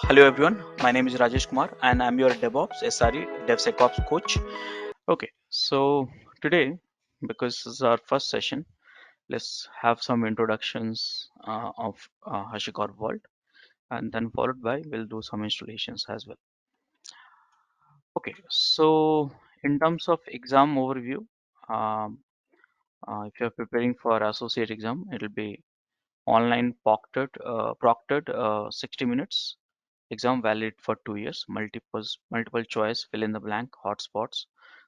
Hello everyone, my name is Rajesh Kumar and I'm your DevOps SRE DevSecOps coach. Okay, so today, because this is our first session, let's have some introductions of Hashicorp Vault, and then followed by we'll do some installations as well. Okay, so in terms of exam overview, um, if you're preparing for associate exam, it'll be online proctored 60 minutes exam valid for 2 years, multiple choice, fill in the blank, hotspots,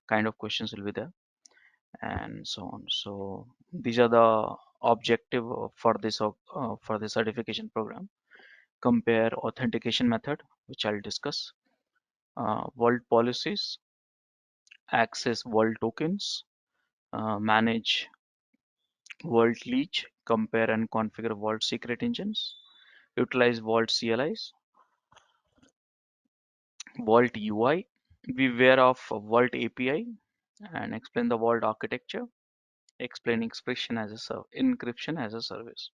kind of questions will be there, and so on. So these are the objective for this certification program. Compare authentication method, which I'll discuss, vault policies, access vault tokens, manage vault leech, compare and configure vault secret engines, utilize vault CLIs, vault UI, beware of vault API, and explain the vault architecture, explain encryption as a service,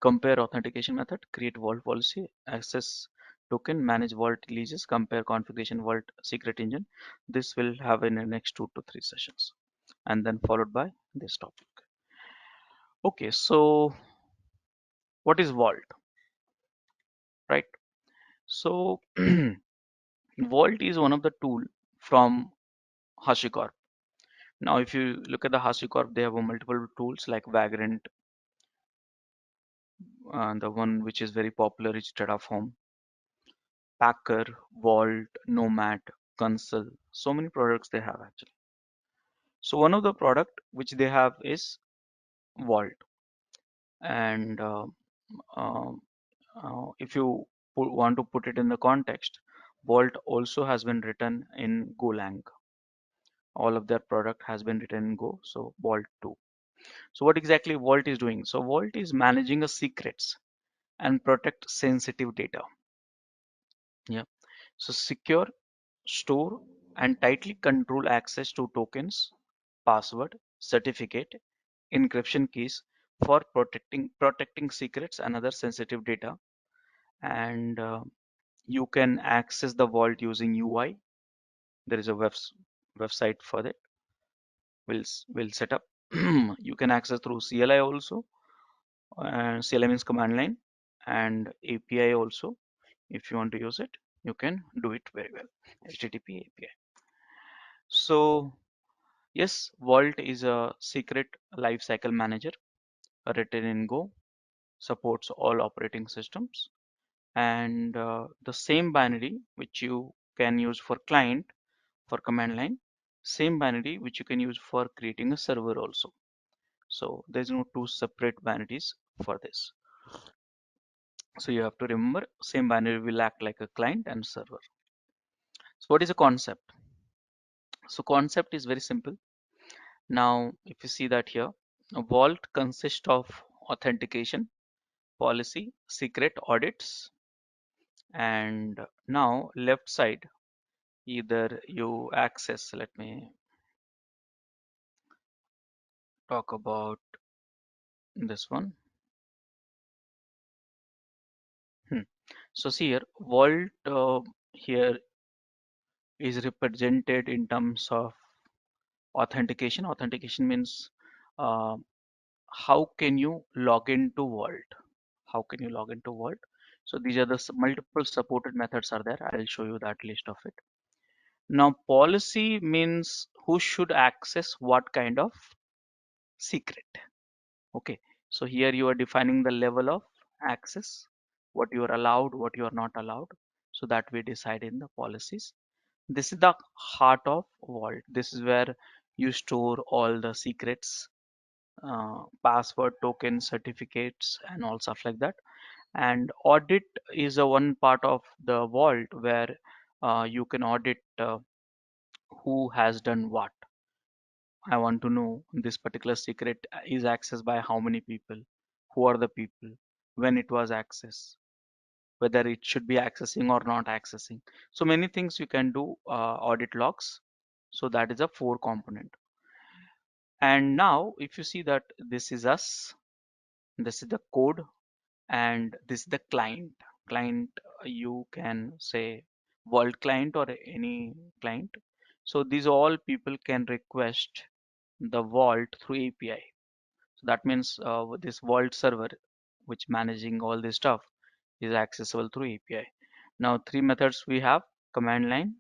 compare authentication method, create vault policy, access token, manage vault leases, compare configuration vault secret engine. This will have in the next 2 to 3 sessions, and then followed by this topic. Okay, so what is vault, right? So vault is one of the tool from Hashicorp. Now, if you look at the Hashicorp, they have multiple tools like Vagrant, the one which is very popular is Terraform, Packer, Vault, Nomad, Consul. So many products they have actually. So one of the product which they have is Vault, and um, if you want to put it in the context, Vault also has been written in Golang. All of their product has been written in Go, so Vault too. So what exactly Vault is doing? So Vault is managing the secrets and protect sensitive data. Yeah. So secure, store, and tightly control access to tokens, password, certificate, encryption keys for protecting secrets and other sensitive data. And you can access the vault using UI. There is a website for that. We'll set up. You can access through CLI also, and CLI means command line, and API also. If you want to use it, you can do it very well. HTTP API. So yes, Vault is a secret lifecycle manager written in Go, supports all operating systems, and the same binary which you can use for client for command line, same binary which you can use for creating a server also. So there's no two separate binaries for this. So you have to remember same binary will act like a client and server. So what is a concept? So concept is very simple. Now, if you see that here, a vault consists of authentication, policy, secret audits, and now left side, either you access, let me talk about this one. Hmm. So see here, vault here is represented in terms of authentication. Authentication means uh, how can you log into vault? How can you log into vault? So these are the multiple supported methods are there. I'll show you that list of it. Now policy means who should access what kind of secret. Okay, so here you are defining the level of access, what you are allowed, what you are not allowed. So that we decide in the policies. This is the heart of vault. This is where you store all the secrets, password, tokens, certificates, and all stuff like that. And audit is a one part of the vault where you can audit who has done what. I want to know this particular secret is accessed by how many people, who are the people, when it was accessed, whether it should be accessing or not accessing. So many things you can do audit logs. So that is a 4 component. And now if you see that this is us, this is the code, and this is the client. client, you can say Vault client or any client. So these all people can request the Vault through API. So that means this Vault server, which managing all this stuff, is accessible through API. Now three methods we have: command line,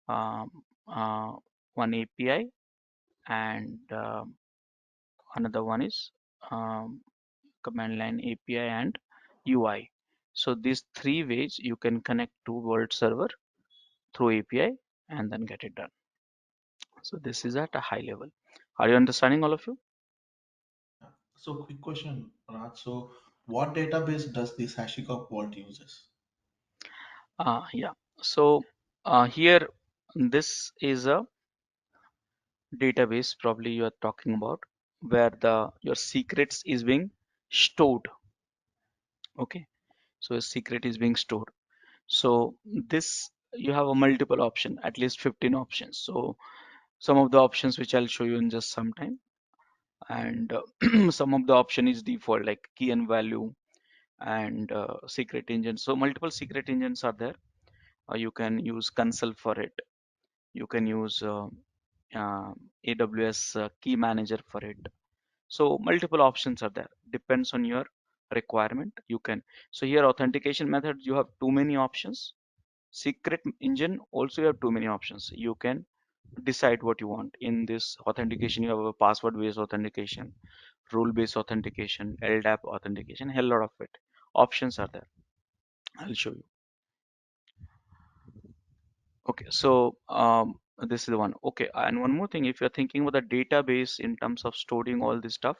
um, uh, one API, and another one is um, command line, API, and UI. So these three ways you can connect to Vault server through API and then get it done. So this is at a high level. Are you understanding, all of you? So quick question, Raj. So what database does this HashiCorp Vault uses? Yeah. So here, this is a database probably you are talking about, where the your secrets is being stored. Okay. So a secret is being stored. So this, you have a multiple option, at least 15 options. So some of the options which I'll show you in just some time, and some of the option is default like key and value and secret engine. So multiple secret engines are there. You can use console for it. You can use uh, AWS key manager for it. So multiple options are there. Depends on your requirement. You can. So here authentication method, you have too many options. Secret engine also you have too many options. You can decide what you want. In this authentication, you have a password based authentication, rule based authentication, LDAP authentication, hell lot of it. Options are there. I'll show you. Okay, so this is the one. Okay, and one more thing, if you're thinking about the database in terms of storing all this stuff,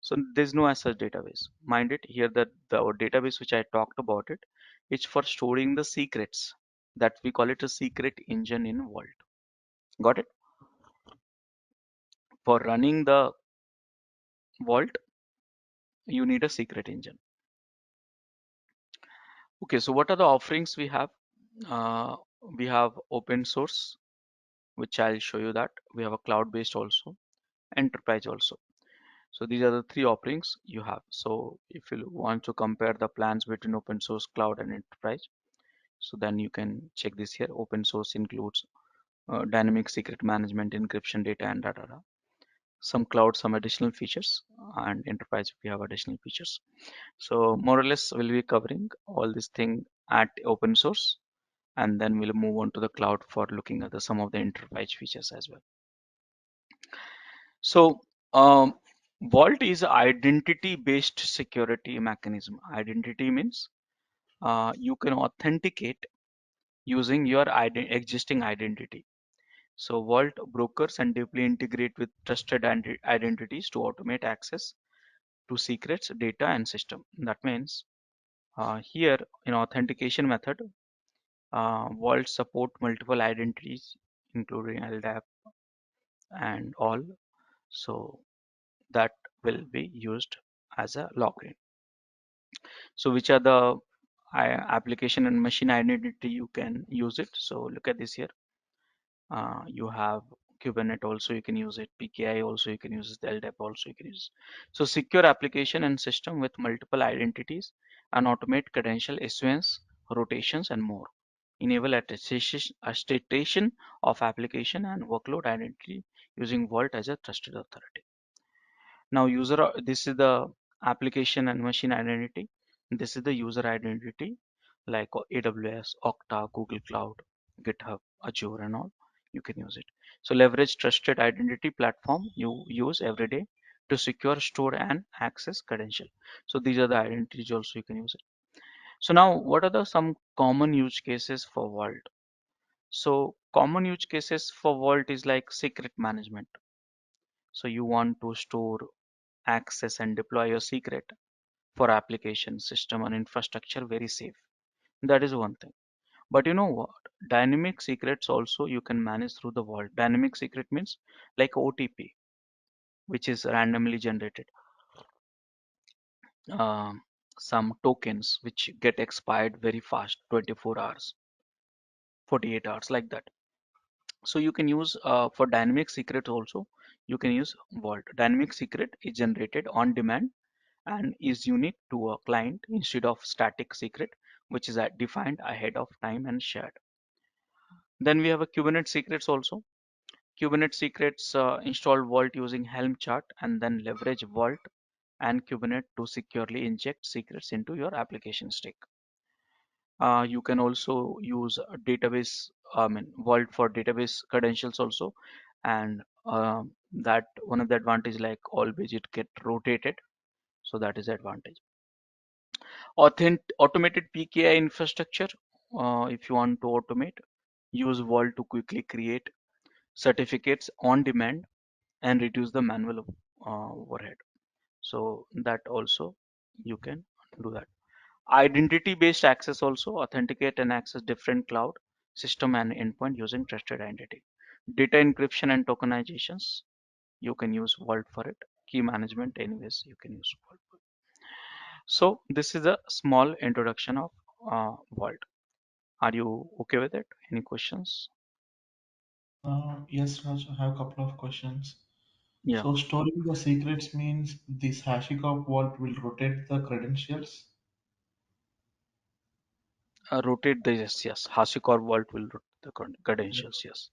so there's no as such database. Mind it here that the database which I talked about it, it's for storing the secrets, that we call it a secret engine in Vault. Got it? For running the Vault, you need a secret engine. Okay, so what are the offerings we have? Uh, we have open source, which I'll show you that. We have a cloud-based also, enterprise also. So these are the three offerings you have. So if you want to compare the plans between open source, cloud, and enterprise, so then you can check this here. Open source includes dynamic secret management, encryption, data, and data. Some cloud, some additional features, and enterprise we have additional features. So more or less we'll be covering all this thing at open source, and then we'll move on to the cloud for looking at some of the enterprise features as well. So Vault is identity-based security mechanism. Identity means you can authenticate using your existing identity. So Vault brokers and deeply integrate with trusted identities to automate access to secrets, data, and system. That means here in authentication method, Vault support multiple identities, including LDAP and all. So that will be used as a login. So which are the application and machine identity you can use it. So look at this here. You have Kubernetes also you can use it, PKI also you can use it, LDAP also you can use. So secure application and system with multiple identities and automate credential issuance, rotations, and more. Enable attestation of application and workload identity using Vault as a trusted authority. Now this is the application and machine identity. This is the user identity like AWS, Okta, Google Cloud, GitHub, Azure and all. You can use it. So leverage trusted identity platform you use every day to secure, store and access credential. So these are the identities also you can use it. So now what are the some common use cases for Vault? So common use cases for Vault is like secret management. So you want to store, access and deploy your secret for application, system and infrastructure very safe. That is one thing. But you know what? Dynamic secrets also you can manage through the Vault. Dynamic secret means like OTP, which is randomly generated. Um, some tokens which get expired very fast, 24 hours, 48 hours, like that. So you can use for dynamic secret also, you can use Vault. Dynamic secret is generated on demand and is unique to a client instead of static secret which is defined ahead of time and shared. Then we have a Kubernetes secrets also. Kubernetes secrets install Vault using Helm chart and then leverage Vault and Kubernetes to securely inject secrets into your application stack. You can also use a database, I mean, Vault for database credentials also, and that one of the advantage like always it get rotated, so that is the advantage. Automated PKI infrastructure. If you want to automate, use Vault to quickly create certificates on demand and reduce the manual overhead. So that also you can do that. Identity based access also authenticate and access different cloud system and endpoint using trusted identity. Data encryption and tokenizations, you can use Vault for it. Key management, anyways, you can use Vault for it. So this is a small introduction of Vault. Are you okay with it? Any questions? Yes, Raj, I have a couple of questions. Yeah, So storing the secrets means this HashiCorp vault will rotate the credentials. rotate the yes, yes. Hashicorp Vault will rotate the credentials. Yes.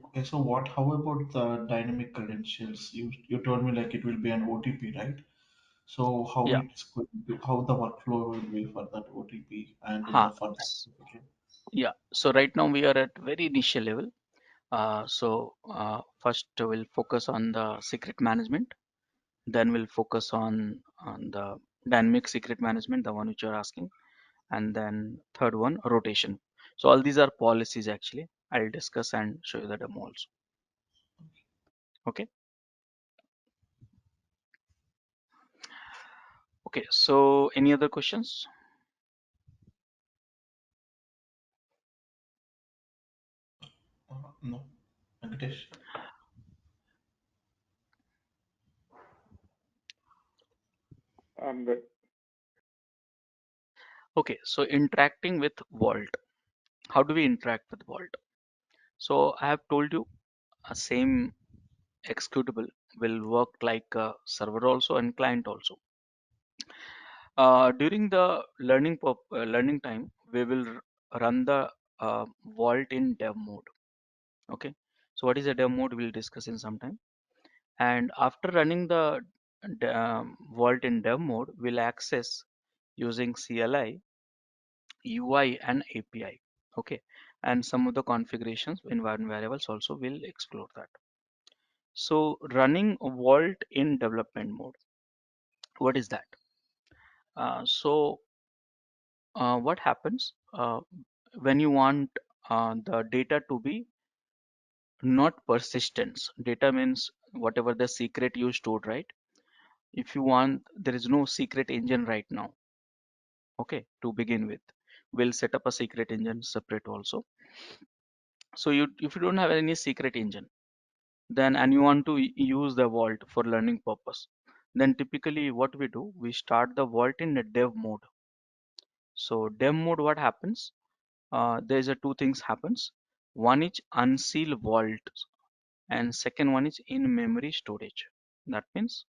Okay, so what? How about the dynamic credentials? You told me like it will be an OTP, right? So how Yeah. it's going to, how the workflow will be for that OTP and Ha. the for that certificate? Yeah. So right now we are at very initial level. First we'll focus on the secret management. Then we'll focus on the dynamic secret management, the one which you're asking, and then third one rotation. So all these are policies actually. I'll discuss and show you the demo also. Okay. Okay. So any other questions? No, Venkatesh. I'm good. Okay. So interacting with Vault. How do we interact with Vault? So I have told you a same executable will work like a server also and client also. During the learning time, we will run the Vault in dev mode. Okay. So what is a dev mode? We'll discuss in some time. And after running the Vault in dev mode, we'll access using CLI, UI, and API. Okay. And some of the configurations, environment variables also will explore that. So running Vault in development mode. What is that? What happens when you want the data to be not persistence? Data means whatever the secret you stored, right? If you want, there is no secret engine right now. Okay, to begin with, we'll set up a secret engine separate also. So if you don't have any secret engine, then and you want to use the vault for learning purpose, then typically what we do, we start the vault in a dev mode. So dev mode, what happens? There's a two things happens. One is unseal vault, and second one is in memory storage. That means,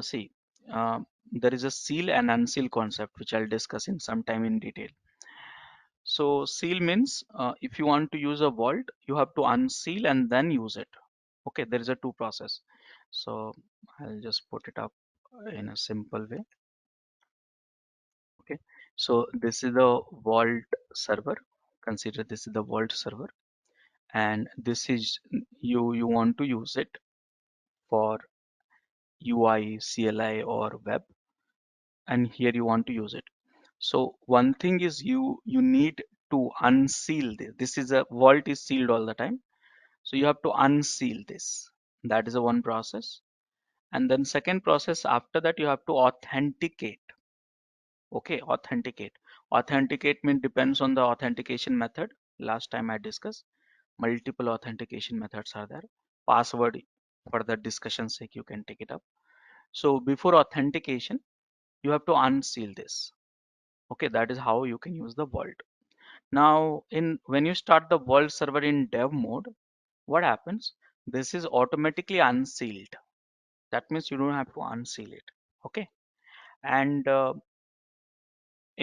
see, uh, there is a seal and unseal concept which I'll discuss in some time in detail. So seal means if you want to use a vault, you have to unseal and then use it. Okay, there is a two process. So I'll just put it up in a simple way. Okay, so this is the vault server. Consider this is the vault server, and this is you want to use it for UI, CLI, or web, and here you want to use it. So one thing is you need to unseal this. This is a vault is sealed all the time, so you have to unseal this. That is a one process, and then second process after that you have to authenticate. Okay, authenticate. Authenticate means depends on the authentication method. Last time I discussed multiple authentication methods are there. Password, for the discussion sake you can take it up. So before authentication you have to unseal this. Okay, that is how you can use the vault. Now in when you start the vault server in dev mode, what happens? This is automatically unsealed. That means you don't have to unseal it. Okay, and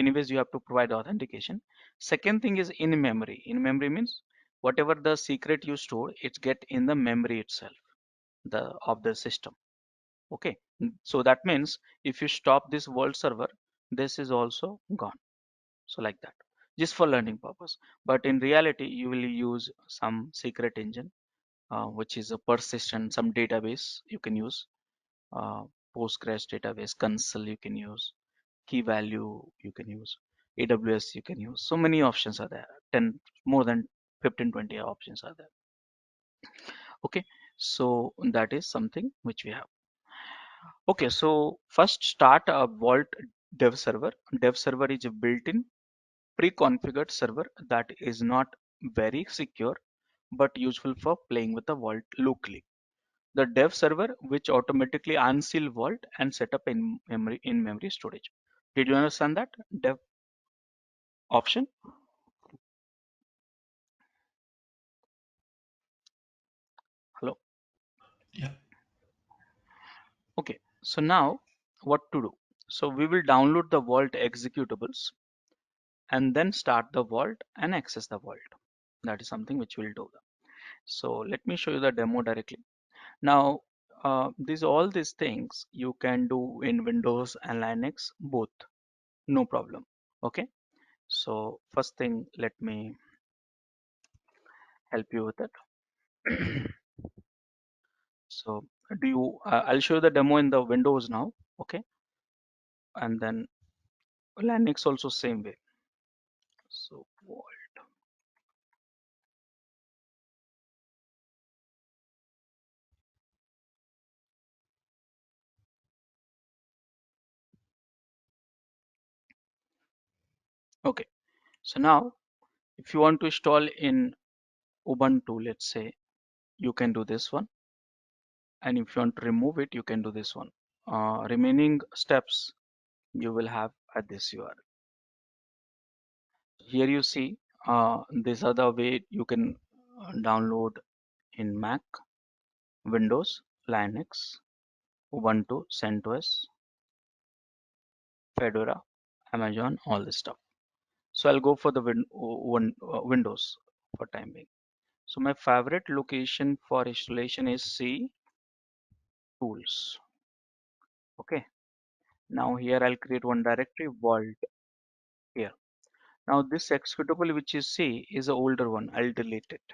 anyways you have to provide authentication. Second thing is in memory. In memory means whatever the secret you store, it's get in the memory itself, the of the system. Okay, so that means if you stop this world server, this is also gone. So like that, just for learning purpose. But in reality, you will use some secret engine, which is a persistent, some database you can use, uh, Postgres database, Consul you can use, key value you can use, AWS you can use. So many options are there. 10, more than 15, 20 options are there. Okay, so that is something which we have. Okay, so first start a Vault dev server. Dev server is a built-in pre-configured server that is not very secure but useful for playing with the Vault locally. The dev server which automatically unseal Vault and set up in memory storage. Did you understand that dev option? Hello. Yeah. Okay, so now what to do? So we will download the Vault executables and then start the Vault and access the Vault. That is something which we'll do. So let me show you the demo directly. Now, all these things you can do in Windows and Linux both, no problem. Okay. So first thing, let me help you with it. So I'll show you the demo in the Windows now. Okay. And then Linux also same way. So okay. So now if you want to install in Ubuntu, let's say, you can do this one. And if you want to remove it, you can do this one. Remaining steps you will have at this URL. Here you see these are the way you can download in Mac, Windows, Linux, Ubuntu, CentOS, Fedora, Amazon, all this stuff. So I'll go for the Windows for time being. So my favorite location for installation is C tools. Okay. Now here I'll create one directory vault here. Now this executable which you see is the older one. I'll delete it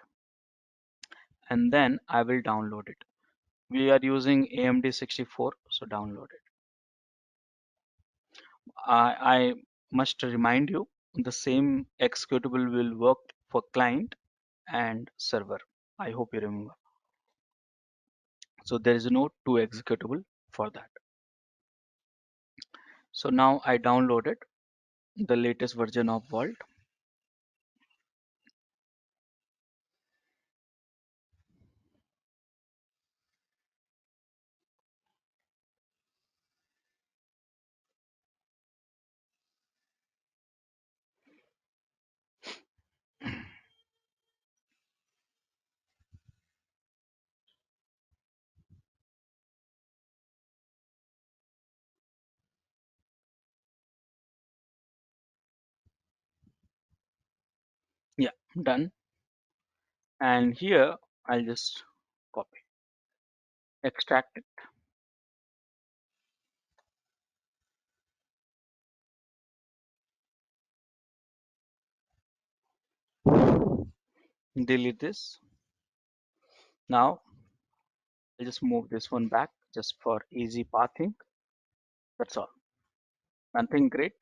and then I will download it. We are using AMD 64, so download it. I must remind you the same executable will work for client and server. I hope you remember. So there is no two executable for that. So now I downloaded the latest version of Vault. Yeah, done. And here I'll just copy, extract it, delete this. Now I'll just move this one back just for easy pathing. That's all. Nothing great.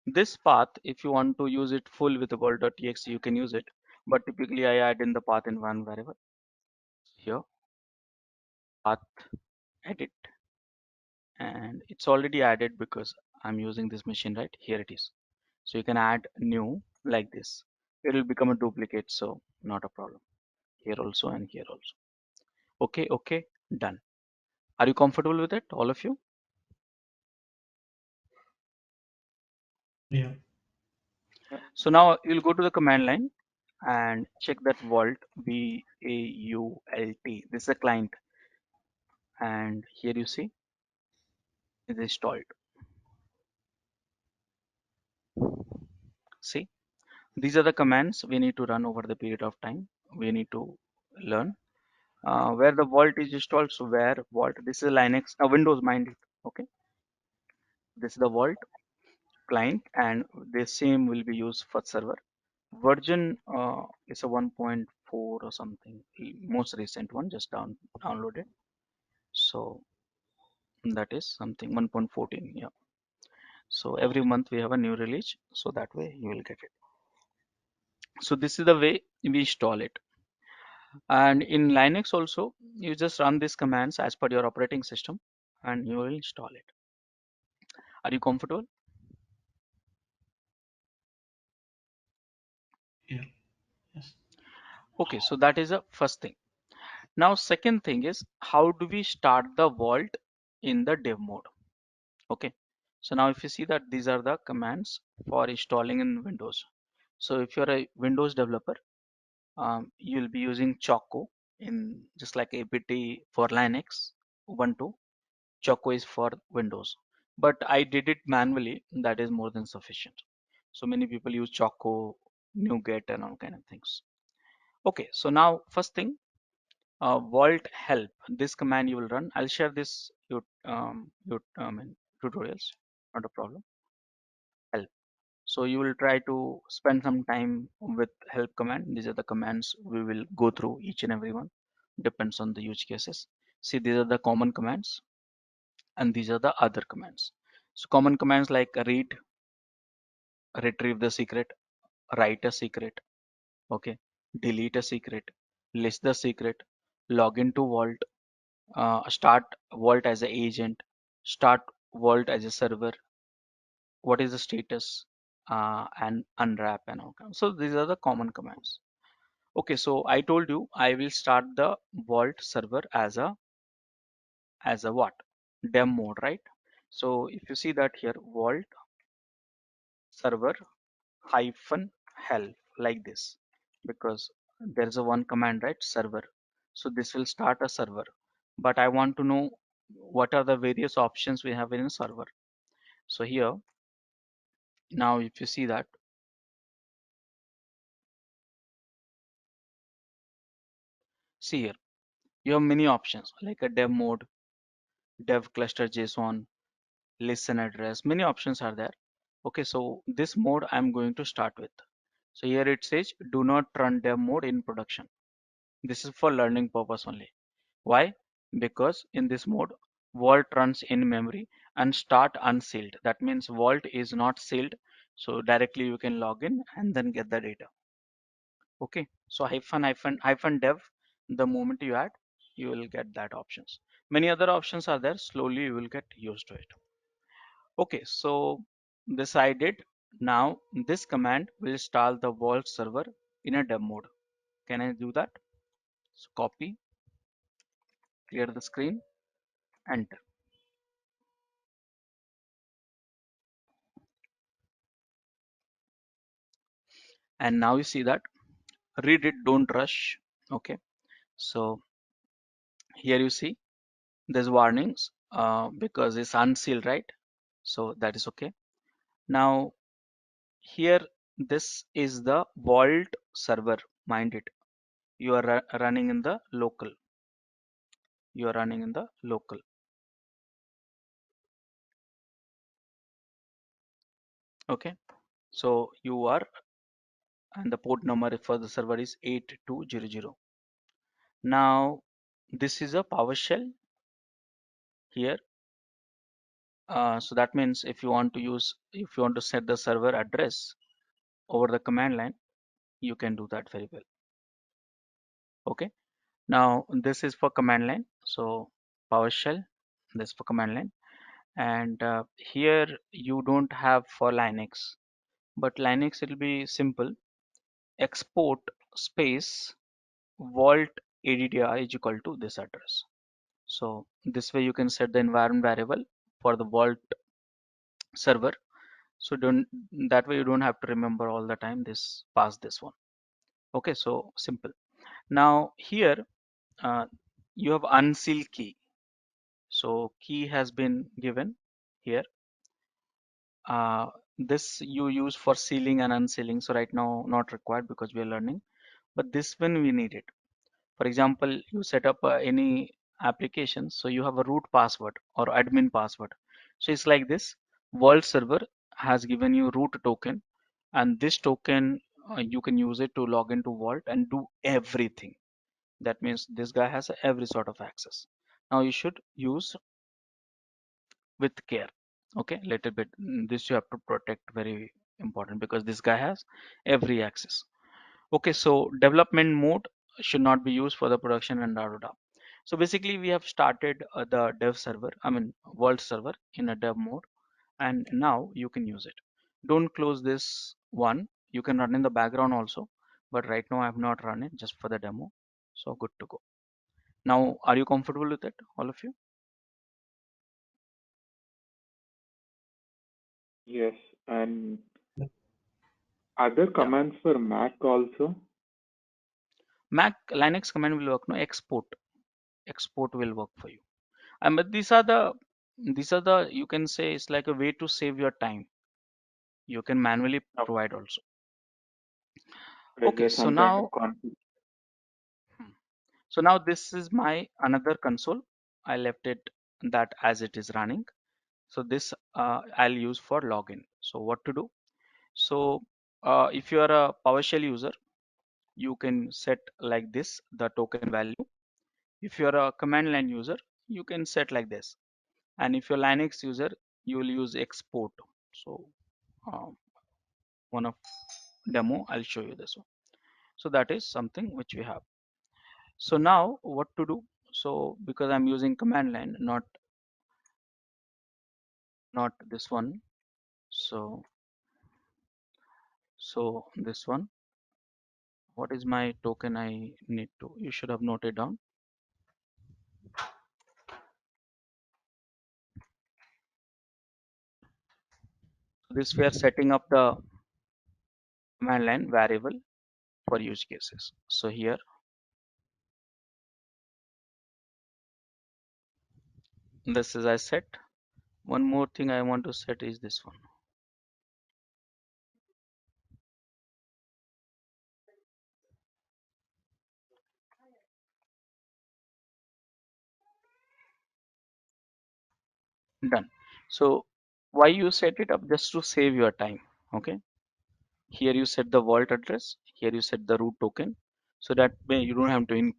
This path, if you want to use it full with the world.txt, you can use it. But typically I add in the path in one variable. Here, path edit. And it's already added because I'm using this machine, right? Here it is. So you can add new like this. It will become a duplicate, so not a problem. Here also and here also. Okay, okay, done. Are you comfortable with it, all of you? Yeah. Yeah. So now you'll go to the command line and check that vault VAULT. This is a client, and here you see it's installed. See, these are the commands we need to run over the period of time. We need to learn where the vault is installed. So where vault, this is Linux, Windows, mind it. Okay, this is the vault client, and the same will be used for server. Version is a 1.4 or something, the most recent one, just downloaded. So that is something 1.14. Yeah. So every month we have a new release, so that way you will get it. So this is the way we install it. And in Linux also, you just run these commands as per your operating system, and you will install it. Are you comfortable? Yeah. Yes. Okay, so that is the first thing. Now, second thing is, how do we start the vault in the dev mode? Okay, so now if you see that these are the commands for installing in Windows. So if you're a Windows developer, you'll be using Choco in just like apt for Linux, Ubuntu. Choco is for Windows, but I did it manually. That is more than sufficient. So many people use Choco, NuGet, and all kind of things. Okay, so now first thing, vault help. This command you will run. I'll share this in tutorials. Not a problem. Help. So you will try to spend some time with help command. These are the commands we will go through each and every one. Depends on the use cases. See, these are the common commands, and these are the other commands. So common commands like read, retrieve the secret, write a secret, okay, delete a secret, list the secret, log into vault, start vault as an agent, start vault as a server, what is the status, and unwrap and all. So these are the common commands. Okay, so I told you I will start the vault server as a what? Dev mode, right? So if you see that here, vault server hyphen help like this, because there is a one command, right? Server. So this will start a server, but I want to know what are the various options we have in a server. So here, now if you see that, see here, you have many options like a dev mode, dev cluster JSON, listen address, many options are there. Okay, so this mode I'm going to start with. So here it says do not run dev mode in production. This is for learning purpose only. Why? Because in this mode, vault runs in memory and start unsealed. That means vault is not sealed. So directly you can log in and then get the data. Okay. So hyphen dev, the moment you add, you will get that options. Many other options are there. Slowly you will get used to it. Okay. So this I did. Now this command will install the vault server in a dev mode. Can I do that? So copy, clear the screen, enter. And now you see that read it, don't rush. Okay, so here you see there's warnings because it's unsealed, right? So that is okay. Now here, this is the vault server, mind it. You are running in the local. You are running in the local. Okay, so you are, and the port number for the server is 8200. Now this is a PowerShell here. So that means if you want to if you want to set the server address over the command line, you can do that very well. Okay, now this is for command line. So PowerShell, this for command line, and here you don't have for Linux, but Linux it'll be simple. Export space vault addr is equal to this address. So this way you can set the environment variable for the vault server. So don't, that way you don't have to remember all the time this pass this one. Okay, so simple. Now here you have unseal key. So key has been given here. This you use for sealing and unsealing. So right now not required because we are learning, but this when we need it. For example, you set up any application, so you have a root password or admin password. So it's like this. World server has given you root token, and this token you can use it to log into Vault and do everything. That means this guy has every sort of access. Now you should use with care. Okay, little bit. This you have to protect, very important, because this guy has every access. Okay, so development mode should not be used for the production and da. So basically we have started the dev server, I mean world server in a dev mode, and now you can use it. Don't close this one. You can run in the background also, but right now I have not run it, just for the demo. So good to go. Now, are you comfortable with it, all of you? Yes, and other Yeah. commands for Mac also. Mac Linux command will work. No, export will work for you. But these are the you can say it's like a way to save your time. You can manually Okay. provide also. Is Okay, there so some kind of now, conflict? hmm, so now this is my another console. I left it that as it is running. So this I'll use for login. So what to do? So if you are a PowerShell user, you can set like this the token value. If you are a command line user, you can set like this. And if you're Linux user, you will use export. So um, one of demo, I'll show you this one. So that is something which we have. So now what to do? So because I'm using command line, not this one. So this one, what is my token I need to, you should have noted down. This we are setting up the command line variable for use cases. So here, this is I set. One more thing I want to set is this one. Done. So why you set it up? Just to save your time. Okay. Here you set the vault address. Here you set the root token. So that way you don't have to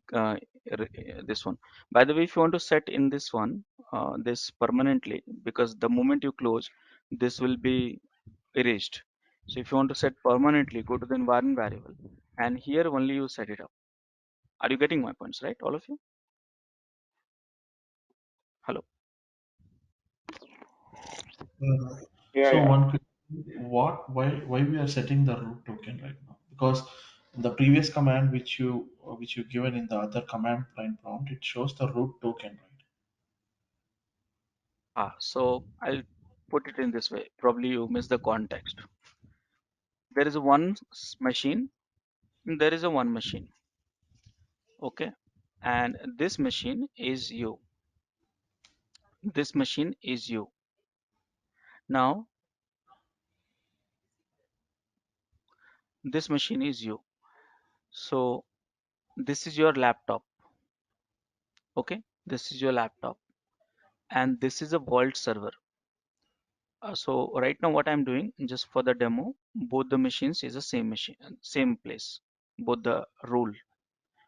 this one. By the way, if you want to set in this one, this permanently, because the moment you close, this will be erased. So if you want to set permanently, go to the environment variable, and here only you set it up. Are you getting my points, right? All of you? Hello. Uh, Yeah, so yeah. one quick, why we are setting the root token right now? Because the previous command which you given in the other command line prompt, it shows the root token, right? So I'll put it in this way. Probably you missed the context. There is a machine. There is a one machine. Okay. And this machine is you. This machine is you. Now, this machine is you. So this is your laptop. Okay. This is your laptop. And this is a vault server. So right now what I'm doing, just for the demo, both the machines is the same machine, same place, both the rule.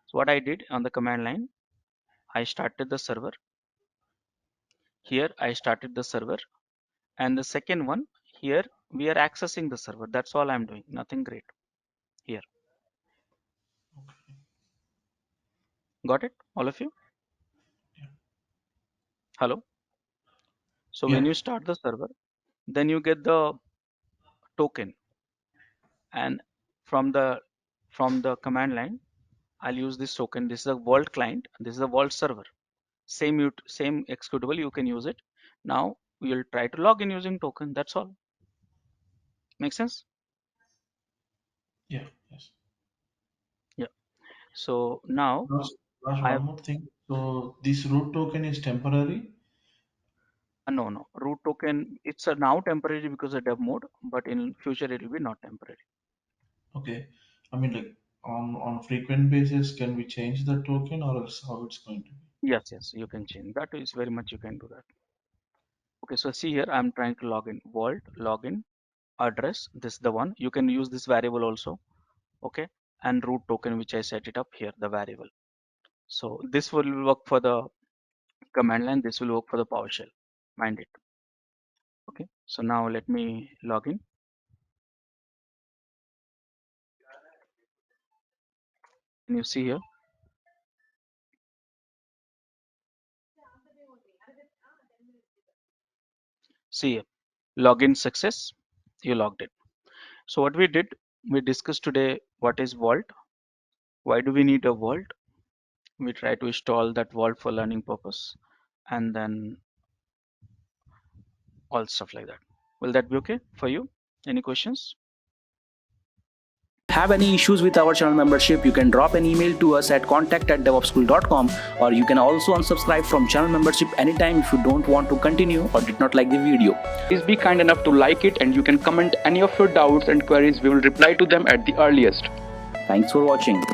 So what I did on the command line, I started the server. Here I started the server, and the second one here we are accessing the server. That's all I'm doing. Nothing great here. Got it? All of you? Hello? So when Yeah. you start the server, then you get the token, and from the command line, I'll use this token. This is a vault client. This is a vault server. Same executable. You can use it. Now we'll try to log in using token. That's all. Make sense? Yeah. Yes. Yeah. So now Last, last I one have more thing. So this root token is temporary. No. Root token, it's a now temporary because of dev mode, but in future it will be not temporary. Okay. I mean, like on frequent basis, can we change the token or else how it's going to be? Yes, you can change. That is very much you can do that. Okay, so see here, I'm trying to log in. Vault, login, address. This is the one. You can use this variable also. Okay, and root token, which I set it up here, the variable. So this will work for the command line. This will work for the PowerShell. Mind it. Okay, so now let me log in. Can you see here? See here, login success. You logged in. So what we did, we discussed today what is Vault. Why do we need a Vault? We try to install that Vault for learning purpose, and then all stuff like that. Will that be okay for you? Any questions? Have any issues with our channel membership, you can drop an email to us at contact@devopschool.com, or you can also unsubscribe from channel membership anytime if you don't want to continue or did not like the video. Please be kind enough to like it, and you can comment any of your doubts and queries. We will reply to them at the earliest. Thanks for watching.